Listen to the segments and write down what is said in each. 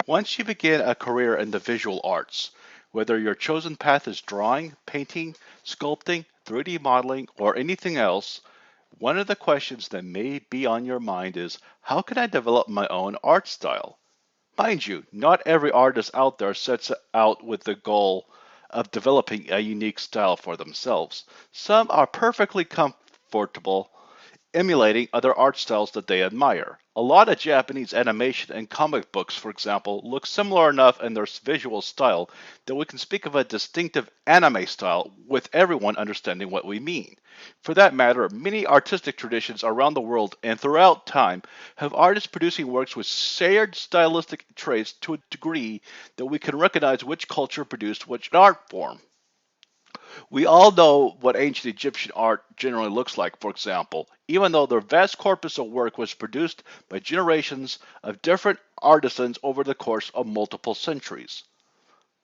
Once you begin a career in the visual arts, whether your chosen path is drawing, painting, sculpting, 3D modeling, or anything else, one of the questions that may be on your mind is, how can I develop my own art style? Mind you, not every artist out there sets out with the goal of developing a unique style for themselves. Some are perfectly comfortable emulating other art styles that they admire. A lot of Japanese animation and comic books, for example, look similar enough in their visual style that we can speak of a distinctive anime style with everyone understanding what we mean. For that matter, many artistic traditions around the world and throughout time have artists producing works with shared stylistic traits to a degree that we can recognize which culture produced which art form. We all know what ancient Egyptian art generally looks like, for example, even though their vast corpus of work was produced by generations of different artisans over the course of multiple centuries.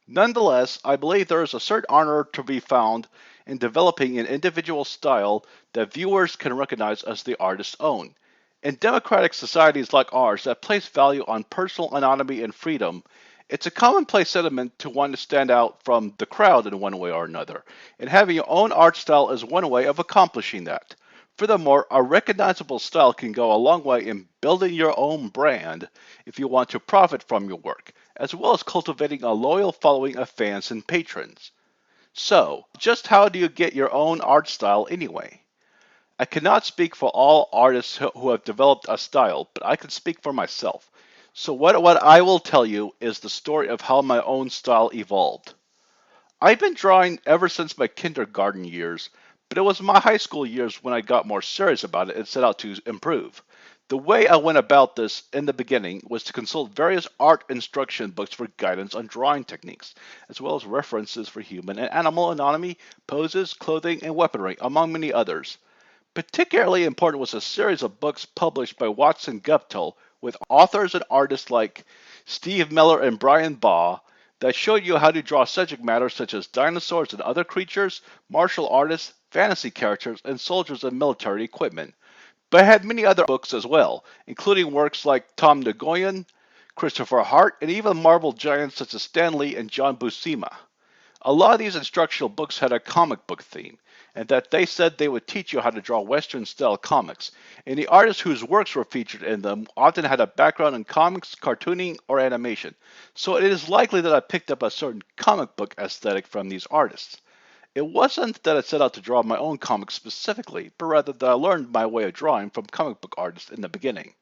Nonetheless, I believe there is a certain honor to be found in developing an individual style that viewers can recognize as the artist's own. In democratic societies like ours that place value on personal autonomy and freedom, it's a commonplace sentiment to want to stand out from the crowd in one way or another, and having your own art style is one way of accomplishing that. Furthermore, a recognizable style can go a long way in building your own brand if you want to profit from your work, as well as cultivating a loyal following of fans and patrons. So, just how do you get your own art style anyway? I cannot speak for all artists who have developed a style, but I can speak for myself. So what I will tell you is the story of how my own style evolved. I've been drawing ever since my kindergarten years, but it was my high school years when I got more serious about it and set out to improve. The way I went about this in the beginning was to consult various art instruction books for guidance on drawing techniques, as well as references for human and animal anatomy, poses, clothing, and weaponry, among many others. Particularly important was a series of books published by Watson Guptill with authors and artists like Steve Miller and Brian Baugh that showed you how to draw subject matter such as dinosaurs and other creatures, martial artists, fantasy characters, and soldiers and military equipment. But I had many other books as well, including works like Tom Nagoyan, Christopher Hart, and even Marvel giants such as Stan Lee and John Buscema. A lot of these instructional books had a comic book theme, and that they said they would teach you how to draw Western-style comics, and the artists whose works were featured in them often had a background in comics, cartooning, or animation, so it is likely that I picked up a certain comic book aesthetic from these artists. It wasn't that I set out to draw my own comics specifically, but rather that I learned my way of drawing from comic book artists in the beginning.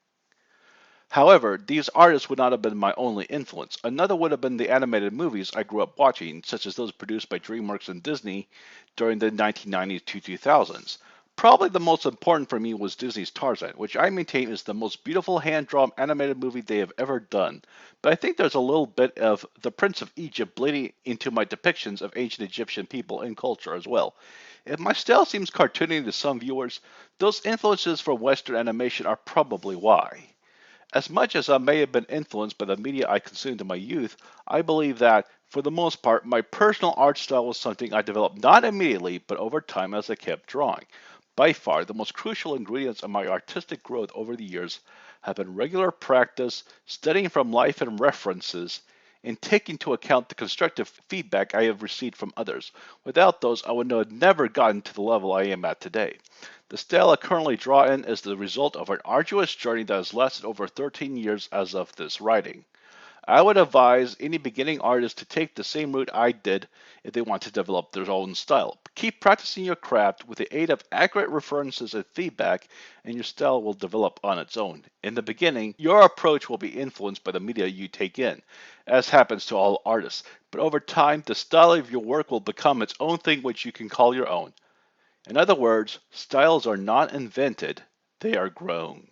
However, these artists would not have been my only influence. Another would have been the animated movies I grew up watching, such as those produced by DreamWorks and Disney during the 1990s to 2000s. Probably the most important for me was Disney's Tarzan, which I maintain is the most beautiful hand-drawn animated movie they have ever done. But I think there's a little bit of The Prince of Egypt bleeding into my depictions of ancient Egyptian people and culture as well. If my style seems cartoony to some viewers, those influences from Western animation are probably why. As much as I may have been influenced by the media I consumed in my youth, I believe that, for the most part, my personal art style was something I developed not immediately, but over time as I kept drawing. By far, the most crucial ingredients of my artistic growth over the years have been regular practice, studying from life and references, and taking into account the constructive feedback I have received from others. Without those, I would have never gotten to the level I am at today. The style I currently draw in is the result of an arduous journey that has lasted over 13 years as of this writing. I would advise any beginning artist to take the same route I did if they want to develop their own style. Keep practicing your craft with the aid of accurate references and feedback, and your style will develop on its own. In the beginning, your approach will be influenced by the media you take in, as happens to all artists. But over time, the style of your work will become its own thing which you can call your own. In other words, styles are not invented, they are grown.